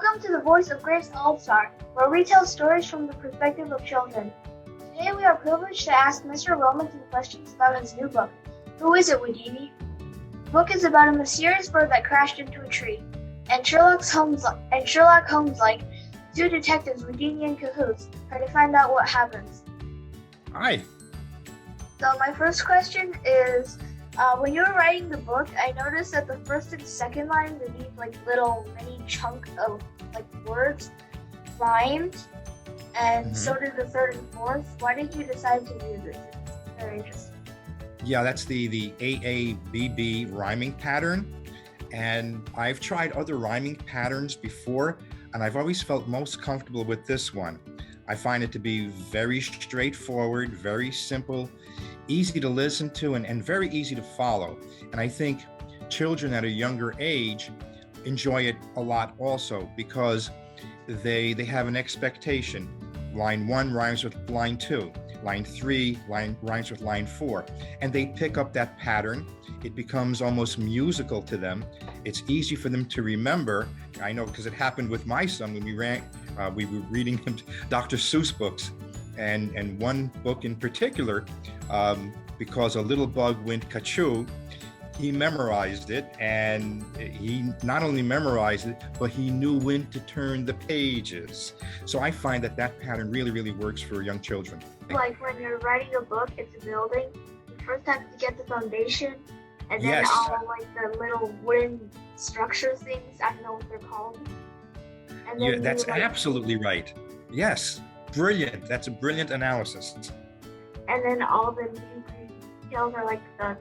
Welcome to the Voice of Grace All-Star, where we tell stories from the perspective of children. Today we are privileged to ask Mr. Roman some questions about his new book, Who is it, Whoodini? The book is about a mysterious bird that crashed into a tree, and Sherlock Holmes, like two detectives, Whoodini and Cahoots, try to find out what happens. Hi. So my first question is, when you were writing the book, I noticed that the first and second line, these little mini chunk of words, rhymed, and so did the third and fourth. Why did you decide to do this? It's very interesting. Yeah, that's the AABB rhyming pattern. And I've tried other rhyming patterns before, and I've always felt most comfortable with this one. I find it to be very straightforward, very simple, easy to listen to, and very easy to follow. And I think children at a younger age enjoy it a lot also because they have an expectation. Line 1 rhymes with line 2. Line 3 rhymes with line 4. And they pick up that pattern. It becomes almost musical to them. It's easy for them to remember. I know because it happened with my son when we were reading him Dr. Seuss books. And one book in particular, because a little bug went ka-choo, he memorized it, and he not only memorized it, but he knew when to turn the pages. So I find that pattern really, really works for young children. Like when you're writing a book, it's a building. You first have to get the foundation, and then Yes. all the little wooden structure things, I don't know what they're called. And then Yeah, that's absolutely right. Yes, brilliant. That's a brilliant analysis. And then all the new details are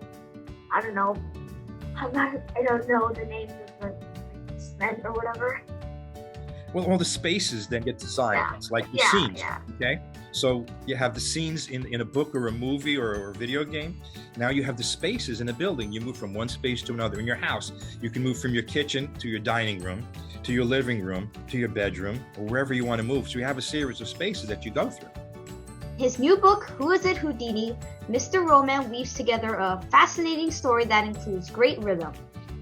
I don't know the names of the cement or whatever. Well, all the spaces then get designed. Yeah. It's like the Yeah, scenes. yeah. Okay, so you have the scenes in a book or a movie or a video game. Now you have the spaces in a building. You move from one space to another. In your house, you can move from your kitchen to your dining room, to your living room, to your bedroom, or wherever you want to move. So you have a series of spaces that you go through. His new book, Who is it, Whoodini? Mr. Roman weaves together a fascinating story that includes great rhythm.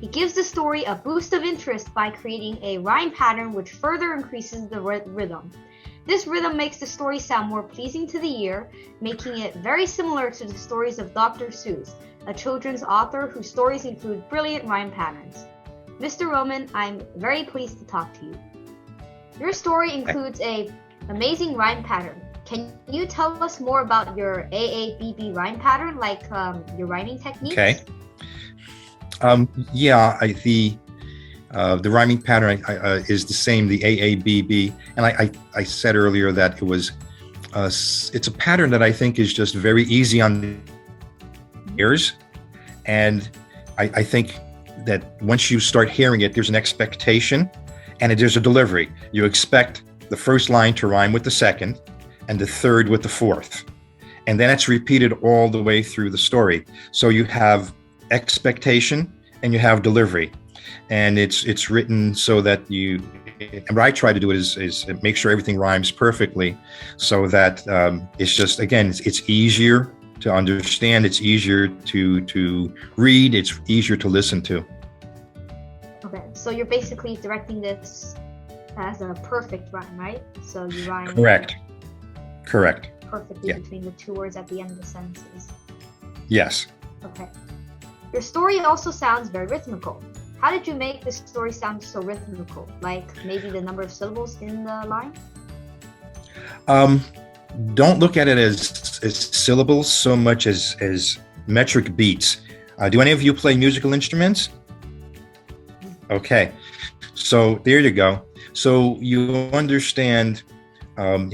He gives the story a boost of interest by creating a rhyme pattern which further increases the rhythm. This rhythm makes the story sound more pleasing to the ear, making it very similar to the stories of Dr. Seuss, a children's author whose stories include brilliant rhyme patterns. Mr. Roman, I'm very pleased to talk to you. Your story includes an amazing rhyme pattern. Can you tell us more about your AABB rhyme pattern, your ryming techniques? Okay. The rhyming pattern is the same, the AABB, and I said earlier that it's a pattern that I think is just very easy on the ears, and I think that once you start hearing it, there's an expectation and there's a delivery. You expect the first line to rhyme with the second and the third with the fourth, and then it's repeated all the way through the story. So you have expectation and you have delivery, and it's written so that and what I try to do is make sure everything rhymes perfectly, so that it's just, again, it's easier to understand, it's easier to read, it's easier to listen to. Okay, so you're basically directing this as a perfect rhyme, right? So you rhyme Correct perfectly between the two words at the end of the sentences. Yes. Okay. Your story also sounds very rhythmical. How did you make this story sound so rhythmical? Like maybe the number of syllables in the line? Don't look at it as syllables so much as metric beats. Do any of you play musical instruments? Okay, so there you go. So you understand, and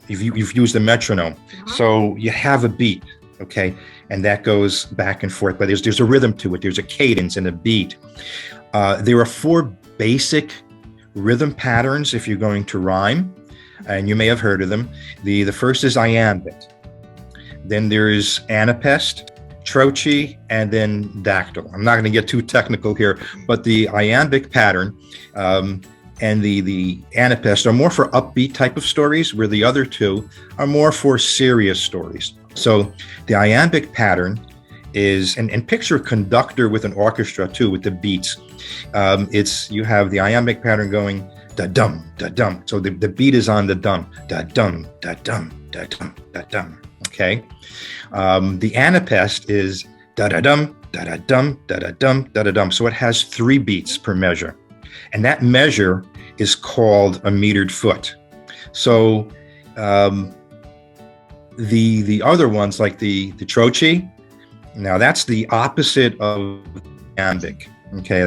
you've used the metronome. So you have a beat, okay, and that goes back and forth. But there's a rhythm to it. There's a cadence and a beat. There are 4 basic rhythm patterns if you're going to rhyme, and you may have heard of them. The first is iambic. Then there's anapest, trochee, and then dactyl. I'm not going to get too technical here, but the iambic pattern and the anapest are more for upbeat type of stories, where the other 2 are more for serious stories. So the iambic pattern is, and picture a conductor with an orchestra too, with the beats. You have the iambic pattern going da dum, da dum. So the beat is on the dum, da dum, da dum, da dum, da dum. Okay. The anapest is da da dum, da da dum, da da dum, da da dum. So it has 3 beats per measure, and that measure is called a metered foot. So the other ones, like the trochee, now that's the opposite of iambic. Okay,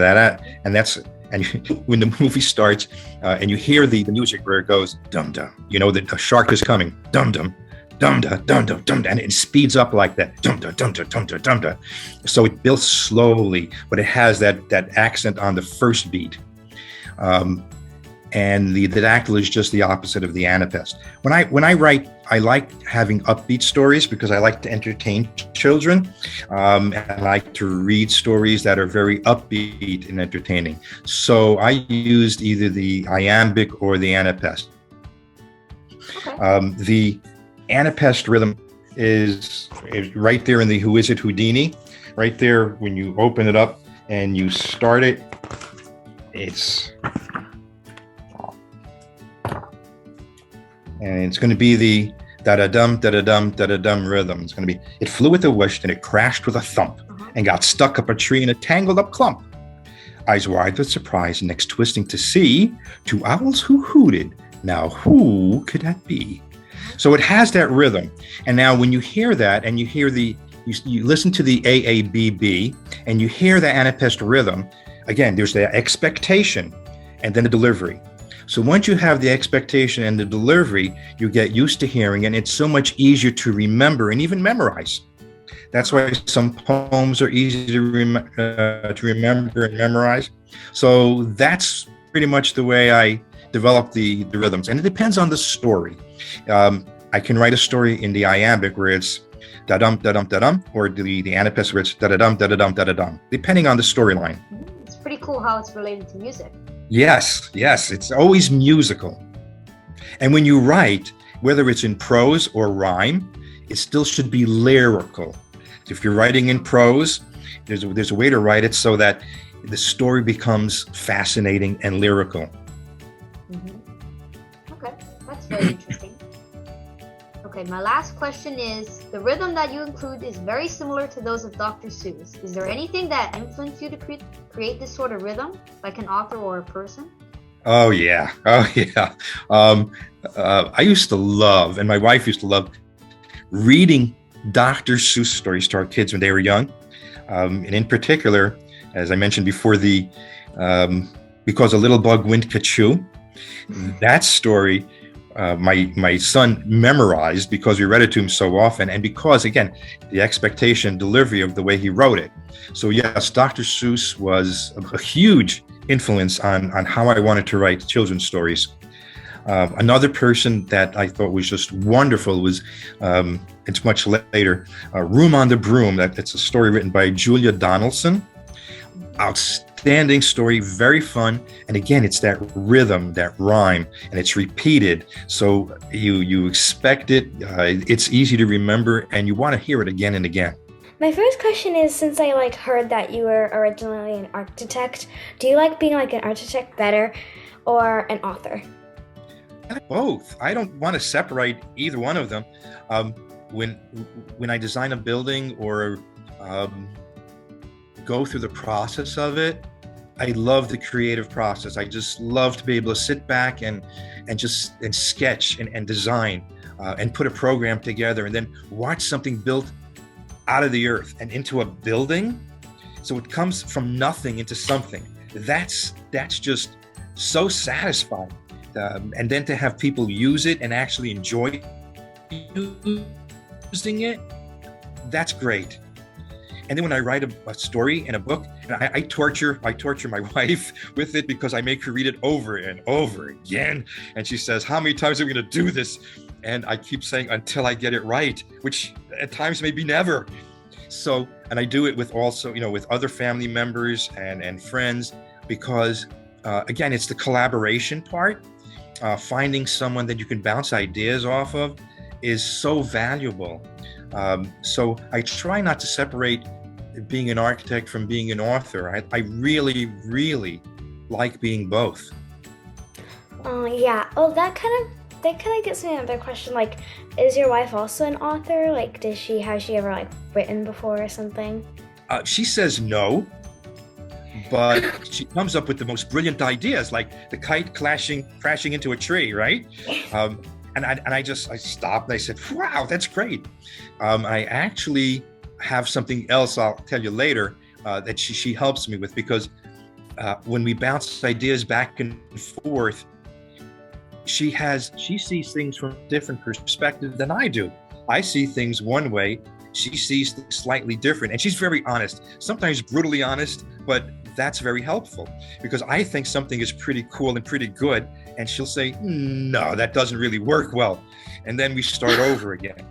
and when the movie starts and you hear the music where it goes dum dum, you know that a shark is coming, dum dum, dum dum, dum dum, dum, and it speeds up like that, dum dum, dum dum, dum dum, dum dum. So it builds slowly, but it has that accent on the first beat. And the dactyl is just the opposite of the anapest. When I write, I like having upbeat stories because I like to entertain children, and I like to read stories that are very upbeat and entertaining. So I used either the iambic or the anapest. Okay. The anapest rhythm is right there in the Who Is It Whoodini. Right there, when you open it up and you start it, it's going to be the da-da-dum, da-da-dum, da-da-dum rhythm. It's going to be, it flew with a whoosh, and it crashed with a thump, and got stuck up a tree in a tangled up clump. Eyes wide with surprise, necks twisting to see 2 owls who hooted. Now who could that be? So it has that rhythm. And now when you hear that, and you hear you listen to the AABB, and you hear the anapest rhythm, again, there's the expectation and then the delivery. So once you have the expectation and the delivery, you get used to hearing, and it's so much easier to remember and even memorize. That's why some poems are easy to remember and memorize. So that's pretty much the way I develop the rhythms. And it depends on the story. I can write a story in the iambic where it's da-dum, da-dum, da-dum, or the anapest where it's da-da-dum, da-da-dum, da-da-dum, depending on the storyline. It's pretty cool how it's related to music. Yes, it's always musical. And when you write, whether it's in prose or rhyme, it still should be lyrical. If you're writing in prose, there's a way to write it so that the story becomes fascinating and lyrical. Mm-hmm. Okay, that's very interesting. Okay, my last question is, the rhythm that you include is very similar to those of Dr. Seuss. Is there anything that influenced you to create this sort of rhythm, like an author or a person? Oh yeah. I used to love, and my wife used to love, reading Dr. Seuss stories to our kids when they were young. And in particular, as I mentioned before, Because a Little Bug Went Ka-Choo, that story, my son memorized because we read it to him so often, and because, again, the expectation, delivery of the way he wrote it. So yes, Dr. Seuss was a huge influence on how I wanted to write children's stories. Another person that I thought was just wonderful was, it's much later, Room on the Broom. It's a story written by Julia Donaldson. Outstanding story, very fun. And again, it's that rhythm, that rhyme, and it's repeated. So you expect it, it's easy to remember, and you want to hear it again and again. My first question is, since I heard that you were originally an architect, do you like being an architect better or an author? Both. I don't want to separate either one of them. When I design a building or go through the process of it, I love the creative process. I just love to be able to sit back and sketch and design and put a program together, and then watch something built out of the earth and into a building. So it comes from nothing into something. That's just so satisfying. And then to have people use it and actually enjoy using it, that's great. And then when I write a story in a book, I torture my wife with it because I make her read it over and over again. And she says, how many times are we going to do this? And I keep saying, until I get it right, which at times maybe never. So, and I do it with also, with other family members and friends, because again, it's the collaboration part. Finding someone that you can bounce ideas off of is so valuable. So I try not to separate being an architect from being an author. I really, really like being both. Oh, yeah. Oh, that kind of gets me another question. Like, is your wife also an author? Like, has she ever like written before or something? She says no, but she comes up with the most brilliant ideas, like the kite crashing into a tree, right? And I stopped and I said, wow, that's great. I actually have something else I'll tell you later that she helps me with, because when we bounce ideas back and forth, she sees things from a different perspective than I do. I see things one way, she sees things slightly different, and she's very honest, sometimes brutally honest, but that's very helpful, because I think something is pretty cool and pretty good, and she'll say, no, that doesn't really work well. And then we start over again.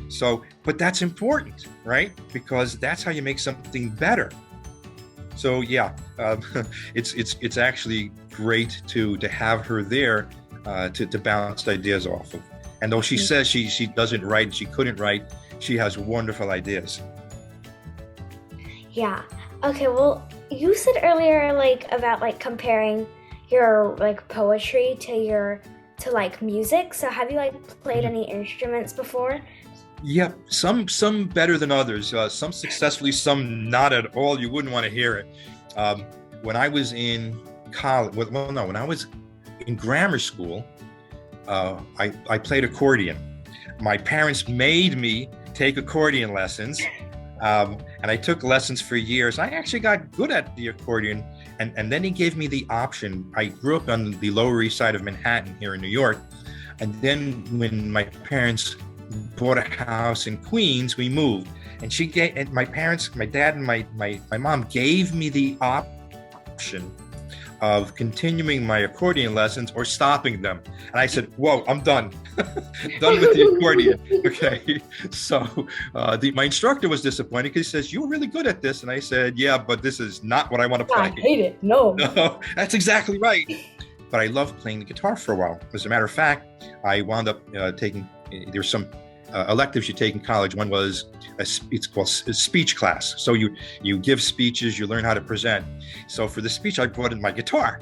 So, but that's important, right? Because that's how you make something better. So yeah, it's actually great to have her there to bounce ideas off of. And though she says she doesn't write, she couldn't write, she has wonderful ideas. Yeah. Okay, well, you said earlier like about like comparing your like poetry to like music. So have you like played any instruments before? Yeah, some better than others. Some successfully, some not at all. You wouldn't want to hear it. When I was in college, when I was in grammar school, I played accordion. My parents made me take accordion lessons, and I took lessons for years. I actually got good at the accordion, and then he gave me the option. I grew up on the Lower East Side of Manhattan here in New York, and then when my parents bought a house in Queens, we moved, and my parents, my dad and my mom gave me the option of continuing my accordion lessons or stopping them. And I said, whoa, I'm done. Done with the accordion. Okay. So my instructor was disappointed because he says, you're really good at this. And I said, yeah, but this is not what I want to play. I hate it. No, that's exactly right. But I loved playing the guitar for a while. As a matter of fact, I wound up taking, there's some electives you take in college. One was it's called a speech class. So you give speeches, you learn how to present. So for the speech, I brought in my guitar,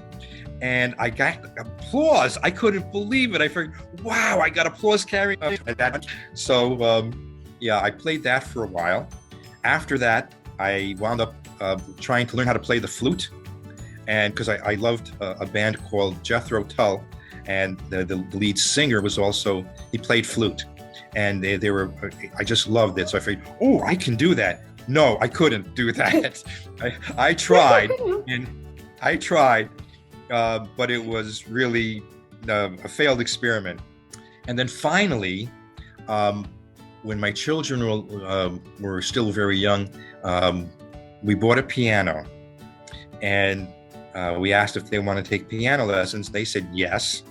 and I got applause. I couldn't believe it. I figured, wow, I got applause carrying that. So yeah, I played that for a while. After that, I wound up trying to learn how to play the flute, and because I loved a band called Jethro Tull, and the lead singer was also, he played flute. And they were, I just loved it. So I figured, oh, I can do that. No, I couldn't do that. I tried, but it was really a failed experiment. And then finally, when my children were still very young, we bought a piano, and we asked if they wanted to take piano lessons. They said yes.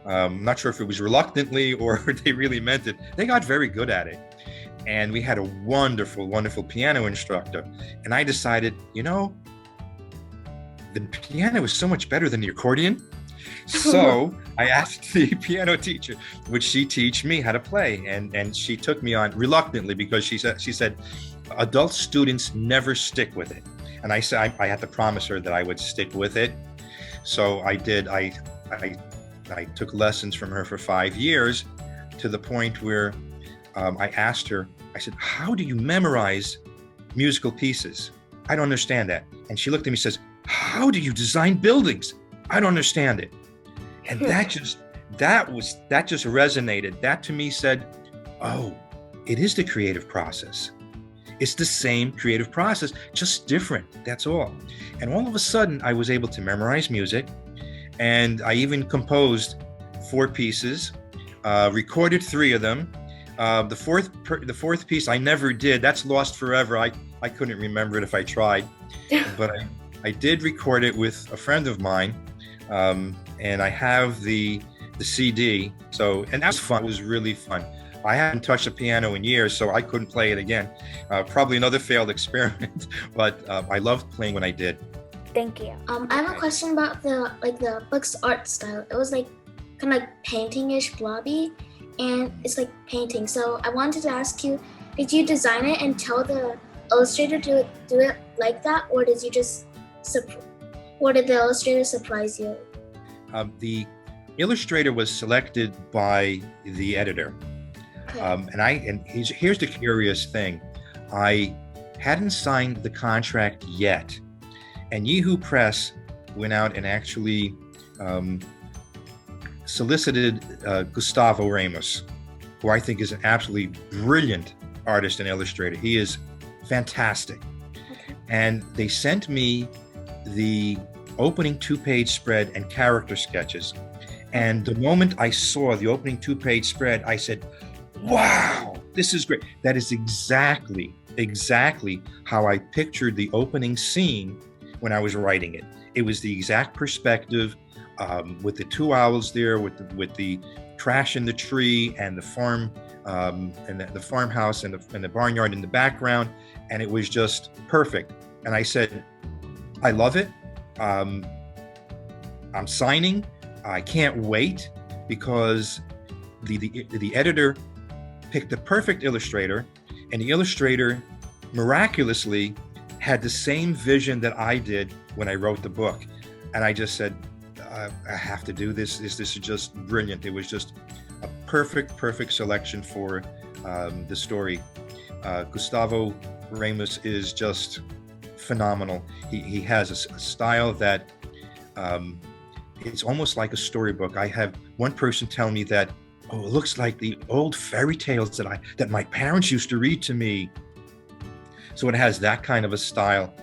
I'm not sure if it was reluctantly or they really meant it. They got very good at it. And we had a wonderful, wonderful piano instructor. And I decided, the piano is so much better than the accordion. So I asked the piano teacher, would she teach me how to play? And she took me on reluctantly, because she said, adult students never stick with it. And I said, I had to promise her that I would stick with it. So I did. I took lessons from her for 5 years, to the point where I asked her, I said, how do you memorize musical pieces? I don't understand that. And she looked at me and says, how do you design buildings? I don't understand it. And that just resonated. That to me said, oh, it is the creative process. It's the same creative process, just different. That's all. And all of a sudden, I was able to memorize music. And I even composed 4 pieces, recorded 3 of them. The fourth piece I never did. That's lost forever. I couldn't remember it if I tried. But I did record it with a friend of mine, and I have the CD. So, and that was fun. It was really fun. I hadn't touched a piano in years, so I couldn't play it again. Probably another failed experiment, but I loved playing when I did. Thank you. I have a question about the book's art style. It was like kind of like painting-ish, blobby, and it's like painting. So I wanted to ask you, did you design it and tell the illustrator to do it like that, or did you just or did the illustrator surprise you? illustrator was selected by the editor. Here's the curious thing. I hadn't signed the contract yet, and Yahoo Press went out and actually solicited Gustavo Ramos, who I think is an absolutely brilliant artist and illustrator. He is fantastic. Okay. And they sent me the opening 2-page spread and character sketches. And the moment I saw the opening 2-page spread, I said, wow, this is great. That is exactly how I pictured the opening scene when I was writing it. It was the exact perspective, with the 2 owls there, with the trash in the tree and the farm, and the farmhouse and the barnyard in the background, and it was just perfect. And I said, I love it. I'm signing. I can't wait, because the editor picked the perfect illustrator, and the illustrator miraculously had the same vision that I did when I wrote the book. And I just said, I have to do this. This is just brilliant. It was just a perfect selection for the story. Gustavo Ramos is just phenomenal. He has a style that it's almost like a storybook. I have one person tell me that, oh, it looks like the old fairy tales that my parents used to read to me. So it has that kind of a style.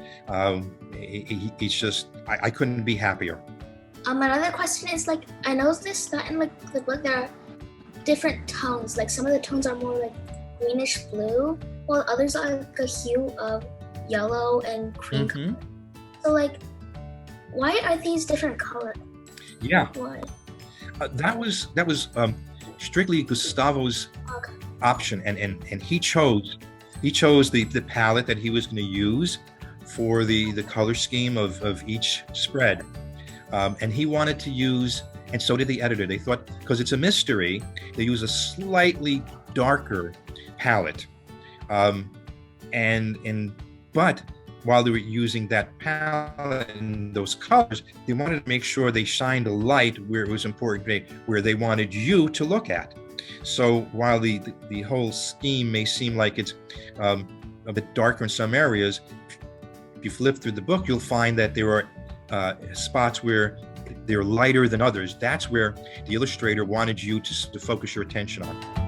It's just, I couldn't be happier. Another question is, like, I noticed that in like the book there are different tones. Like some of the tones are more like greenish blue, while others are like a hue of yellow and cream color. So like, why are these different colors? Yeah. Why? That was strictly Gustavo's option, and he chose the palette that he was going to use for the color scheme of each spread, and he wanted to use, and so did the editor. They thought, because it's a mystery, they use a slightly darker palette, but while they were using that palette and those colors, they wanted to make sure they shined a light where it was important, where they wanted you to look at. So while the whole scheme may seem like it's a bit darker in some areas, if you flip through the book, you'll find that there are spots where they're lighter than others. That's where the illustrator wanted you to focus your attention on.